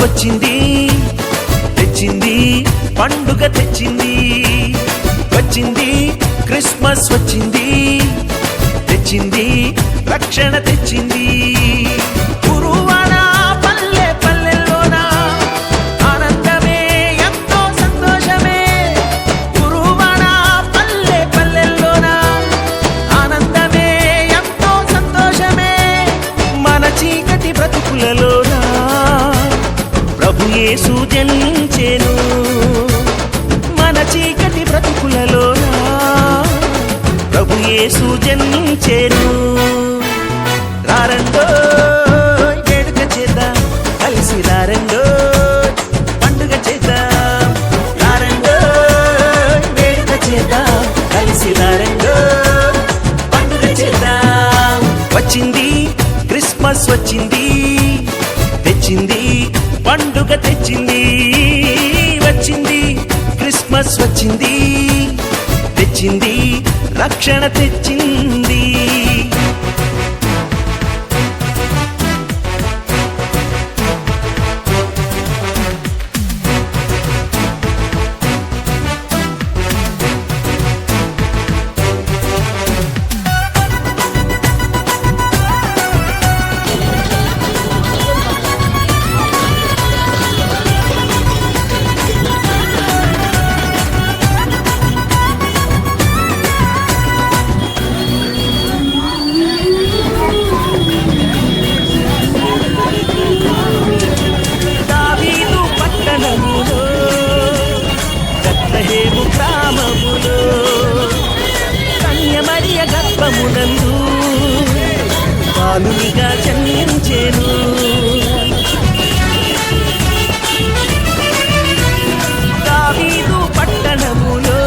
వచ్చింది, తెచ్చింది పండుగ తెచ్చింది. వచ్చింది క్రిస్మస్ వచ్చింది, తెచ్చింది రక్షణ తెచ్చింది. గురువాడ పల్లె పల్లెల్లోన ఆనందమే ఎంతో సంతోషమే. గురువాడ పల్లె పల్లెల్లోన ఆనందమే ఎంతో సంతోషమే. మన చీకటి బ్రతుకులలోన ప్రభు యేసు జనించెను. మన చీకటి బ్రతుకులలోన ప్రభు యేసు జనించెను. రారండో వేడుక చేద్దాం, కలిసి రారండో పండుగ చేద్దాం. రారండో వేడుక చేద్దాం, కలిసి రారండో పండుగ చేద్దాం. వచ్చింది క్రిస్మస్ వచ్చింది, తెచ్చింది పండుగ తెచ్చింది. వచ్చింది క్రిస్మస్ వచ్చింది, తెచ్చింది రక్షణ తెచ్చింది. గర్భమునందు బాలునిగా జన్మించెను. దావీదు పట్టణములో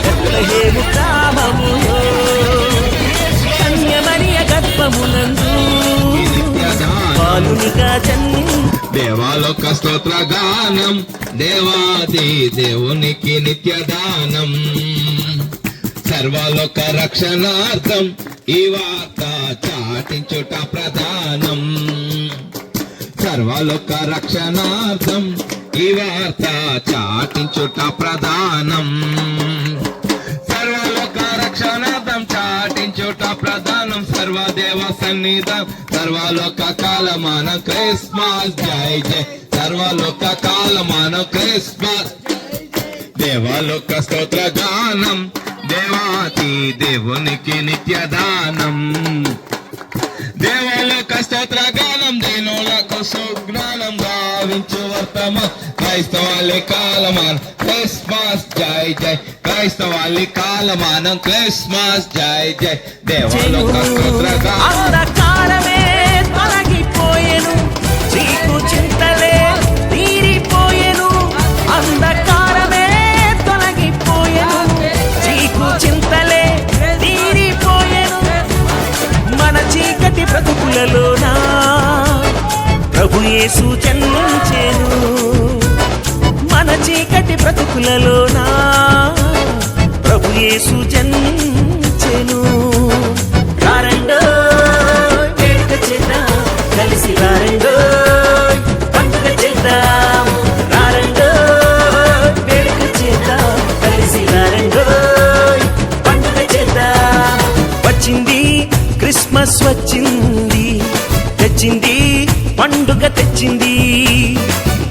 బెత్లెహేము గ్రామములో కన్యమరియ గర్భమునందు బాలునిగా జన్మించెను. దేవాలోక స్తోత్ర గానం, దేవాది దేవునికి నిత్యదానం. సర్వలోక రక్షణార్థం ఈ వార్త చాటించుట ప్రధానం. సర్వలోక రక్షణార్థం ఈ వార్త చాటించుట ప్రధానం. సర్వలోక రక్షణార్థం చాటించుట ప్రధానం. సర్వదేవ సన్నిధం సర్వలోక కాలమానం క్రిస్మస్ జై జై. సర్వలోక కాలమానం క్రిస్మస్. దేవాలోక స్తోత్ర గానం, దేవాతి దేవునికి నిత్యదానం. దేవాలోక స్తోత్ర గానం, దేనులకు సుజ్ఞానం గావించు వర్తమానం. క్రైస్తవాళి కాలమానం క్రిస్మస్ జై జై. క్రైస్తవాళి కాలమానం క్రిస్మస్ జై జై. దేవాలోక స్తోత్ర గానం. తొలగిపోయెను, చీకు చింతలే తీరిపోయెను. అంధకారమే తొలగిపోయెను, చీకు చింతలే తీరిపోయెను. మన చీకటి బ్రతుకులలోన ప్రభు యేసు జన్మించెను. మన చీకటి బ్రతుకులలోన ప్రభు యేసు జన్మించెను. రారండో వేడుక చేద్దాం, కలిసి రారండో పండుగ చేద్దాం. రారండో వేడుక చేద్దాం, కలిసి రారండో పండుగ చేద్దాం. వచ్చింది క్రిస్మస్ వచ్చింది, తెచ్చింది పండుగ తెచ్చింది.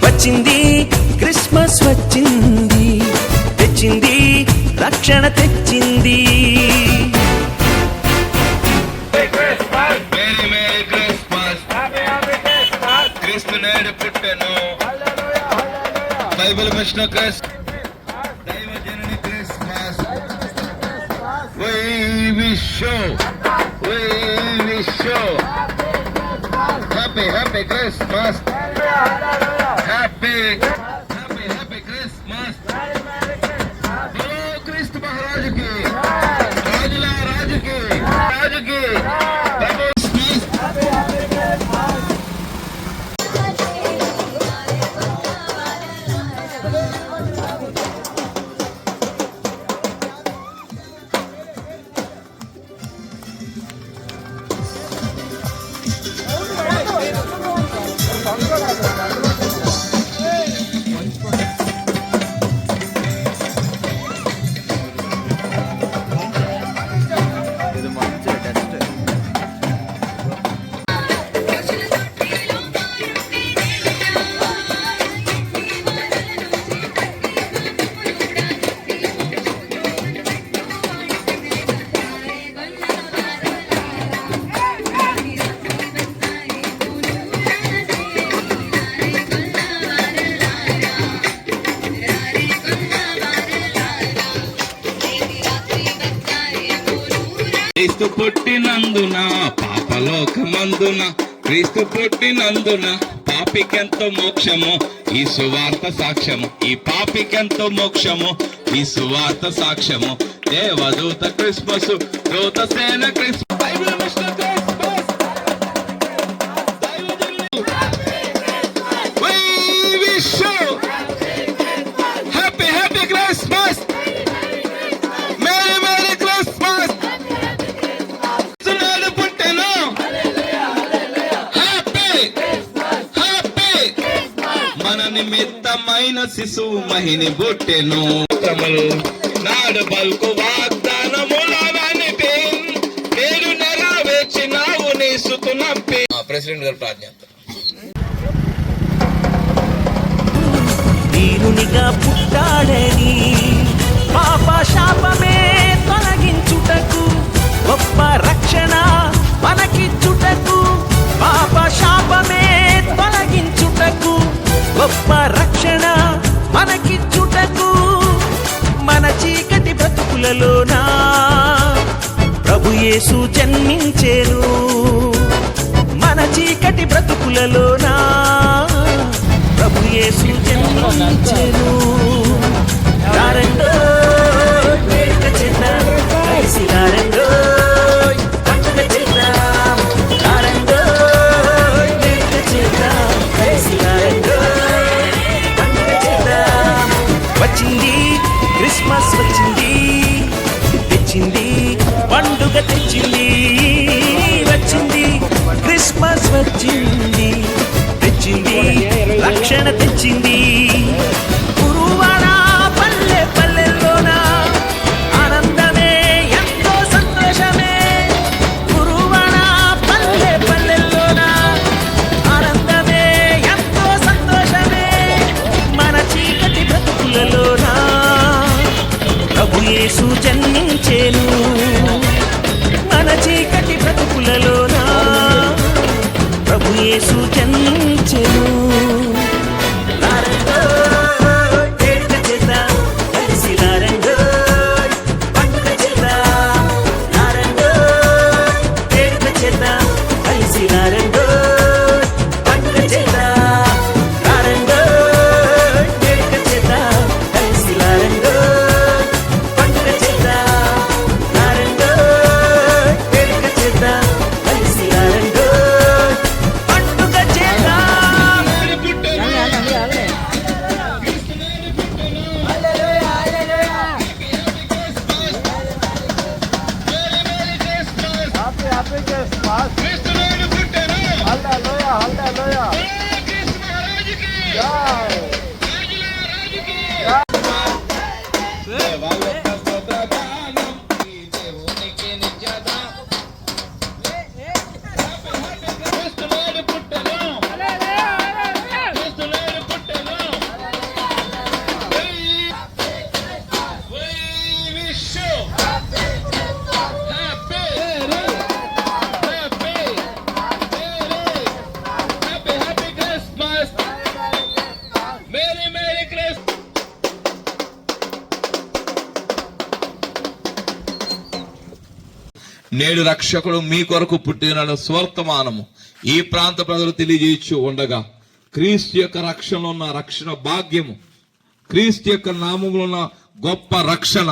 వచ్చింది క్రిస్మస్ వచ్చింది, తెచ్చింది రక్షణ తెచ్చింది. క్రీస్తు నేడు పుట్టెను, బైబిల్ మిషన్ దైవజనుని Christmas. We wish you happy Christmas. Happy Christmas. बोलो क्रिस्त महाराज की, राजुला राजू की, राजू की Vamos a క్రీస్తు పుట్టినందున పాపలోకమందున క్రీస్తు పుట్టినందున పాపికెంతో మోక్షము ఈ సువార్త సాక్ష్యము ఈ పాపికెంతో మోక్షము ఈ సువార్త సాక్ష్యము దేవదూత క్రిస్మస్ దూత సేన క్రిస్మస్ నిమిత్తమైన శిశువు మహిని బుట్టెను నాడు బల్కు వాగ్దానములవనిపి నేడు నెరవేర్చినావు నీ సుతునంపి. ప్రెసిడెంట్ గారు ప్రార్థన. వీరునిగా పుట్టాడని పాప శాపమే తొలగించుటకు గొప్ప రక్షణ మనకిచ్చుటకు పాప శాపమే తొలగించుటకు గొప్ప రక్షణ మనకిచ్చుటకు మన చీకటి బ్రతుకులలోనా ప్రభు యేసు జన్మించెను. మన చీకటి బ్రతుకులలోనా ప్రభు యేసు జన్మించెను. రారండో వేడుక చేద్దాం, కలిసి రారండో పండుగ చేద్దాం. రారండో వేడుక చేద్దాం, కలిసి రారండో పండుగ చేద్దాం. వచ్చింది క్రిస్మస్ వచ్చింది, తెచ్చింది పండుగ తెచ్చింది. వచ్చింది క్రిస్మస్ వచ్చింది, తెచ్చింది రక్షణ తెచ్చింది. గురువాడ పల్లె పల్లెల్లోన ఆనందమే ఎంతో సంతోషమే. గురువాడ పల్లె పల్లెల్లోన ఆనందమే ఎంతో సంతోషమే. మన చీకటి బ్రతుకులలోన ప్రభు యేసు జన్మించెను. మన చీకటి బ్రతుకులలోన ప్రభు యేసు జన్మించెను. రారండో వేడుక చేద్దాం, కలిసి రారండో పండుగ చేద్దాం. రారండో వేడుక చేద్దాం, కలిసి రారండో పండుగ చేద్దాం. రారండో వేడుక చేద్దాం, కలిసి రారండో పండుగ చేద్దాం. రారండో వేడుక చేద్దాం, కలిసి రారండో పండుగ చేద్దాం. నేడు రక్షకుడు మీ కొరకు పుట్టిన స్వర్తమానము ఈ ప్రాంత ప్రజలు తెలియజేయచ్చు ఉండగా క్రీస్తు యొక్క రక్షణలో ఉన్న రక్షణ భాగ్యము, క్రీస్తు యొక్క నామములో ఉన్న గొప్ప రక్షణ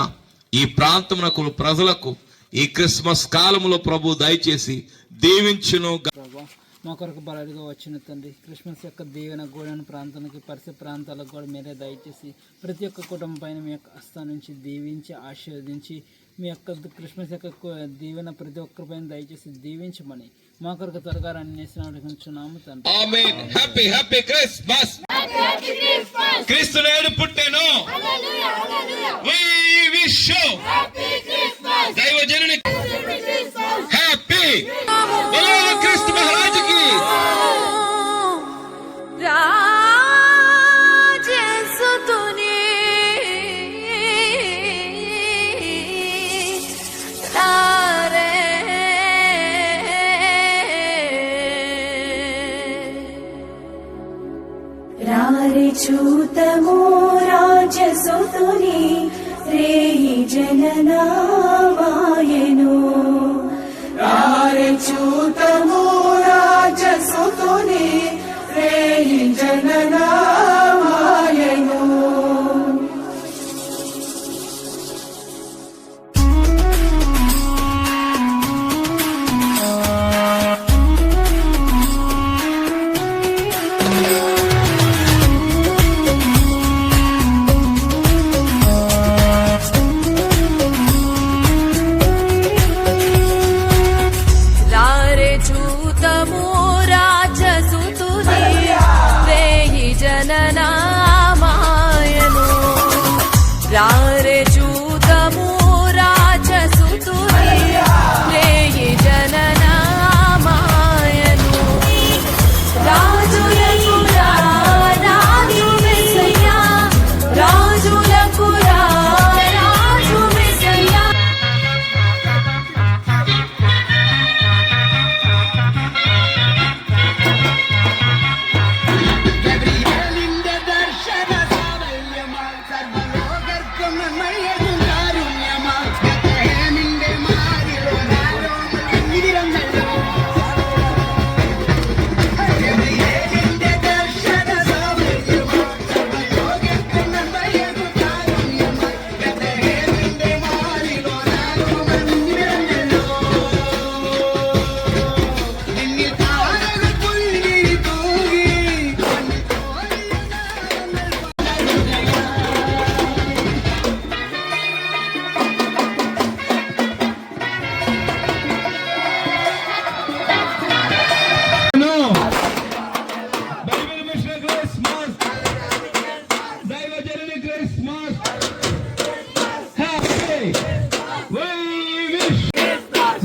ఈ ప్రాంతమునకు ప్రజలకు ఈ క్రిస్మస్ కాలంలో ప్రభు దయచేసి దీవించును. మా కొరకు బలడిగా వచ్చిన తండ్రి, క్రిస్మస్ యొక్క దీవెన గోడను ప్రాంతానికి పరిసర ప్రాంతాలకు కూడా మీరే దయచేసి ప్రతి ఒక్క కుటుంబం పైన మీ యొక్క హస్తం నుంచి దీవించి ఆశీర్వదించి మీ యొక్క క్రిస్మస్ యొక్క దీవెన ప్రతి ఒక్కరిపైన దయచేసి దీవించమని మా కొరకు త్వరగా అన్వేషించున్నాము తండ్రి. ఆమేన్. Happy happy Christmas. క్రీస్తు నేడు పుట్టెను. వి విష్ యు దైవజనుని హ్యాపీ బోలో క్రీస్తు మహారాజ్ కి. చూతమో రాజసుతుని రేయి జననామాయను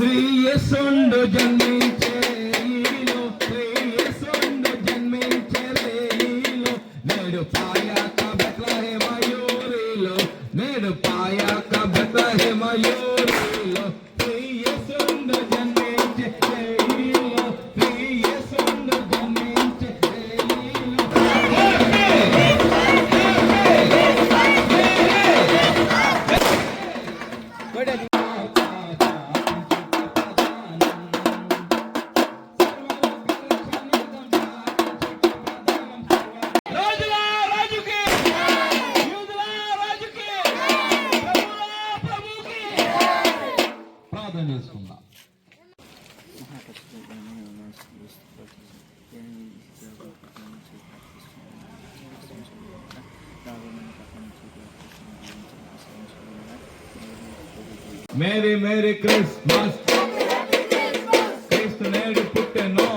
ప్రియసుండు జన్మించే ఈలో, ప్రియసుండు జన్మించే రేయిలో, నేడు పాయాక బెత్లెహేమయూరిలో, నేడు పాయాక బెత్లెహేమయూరిలో, ప్రియసుండు జన్మించే రేయిలో, ప్రియసుండు జన్మించే రేయిలో. రాజులా రాజుకి, యూదులా రాజుకి, ప్రభువులా ప్రభువుకి. ప్రార్థన చేసుకుందాం. మేరీ మేరీ క్రిస్మస్, క్రీస్తు నేడు పుట్టెను,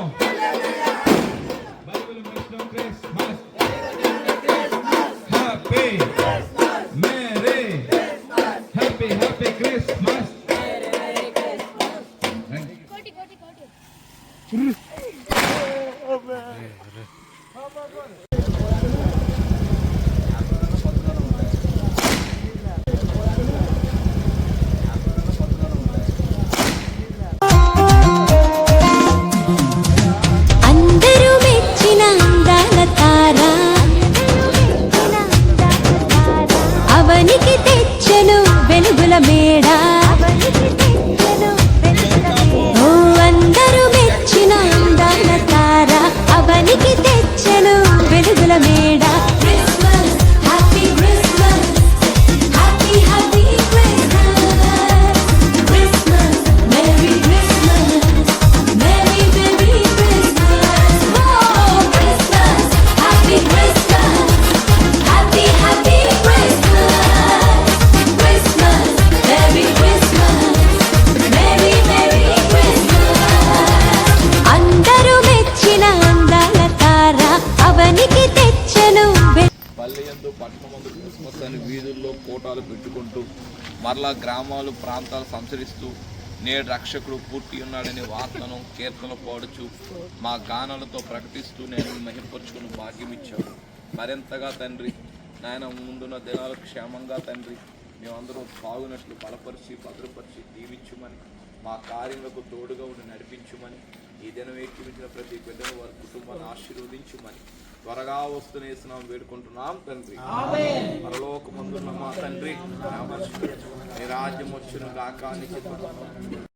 Bible mission Christmas, happy merry happy happy Christmas. అందరూ మెచ్చిన అందాల తార అవనికి తెచ్చెను వెలుగుల మేడ ఓ అందరూ మెచ్చిన అందాల తార అవనికి తెచ్చెను వెలుగుల మేడ Christmas happy Christmas happy happy Christmas Christmas merry Christmas merry merry Christmas oh Christmas happy Christmas happy happy Christmas Christmas merry Christmas merry merry Christmas అందరూ మెచ్చిన అందాల తార అవనికి తెచ్చెను పల్లెయందు పట్టణమందు క్రిస్మస్ అని వీధుల్లో కోటాలు పెట్టుకుంటూ మరలా గ్రామాలు ప్రాంతాలు సంచరిస్తూ నేడు రక్షకుడు పుట్టి ఉన్నాడని వార్తను కీర్తనలు పాడుచు మా గానాలతో ప్రకటిస్తూ నేను మహింపరుచుకుని భాగ్యం ఇచ్చాడు. మరింతగా తండ్రి నాయన ముందున్న దినాలు క్షేమంగా తండ్రి మేమందరూ బాగున్నట్లు బలపరిచి భద్రపరిచి దీవించుమని మా కార్యములకు తోడుగా ఉండి నడిపించుమని ఈ దినం ఏకీమించిన ప్రతి బిడ్డను వారి కుటుంబాన్ని ఆశీర్వదించుమని త్వరగా వస్తునేస్తున్నాం వేడుకుంటున్నాం తండ్రి. పరలోకమందున్న మా తండ్రి, మీ రాజ్యం వచ్చును గాక అని చెప్పాను.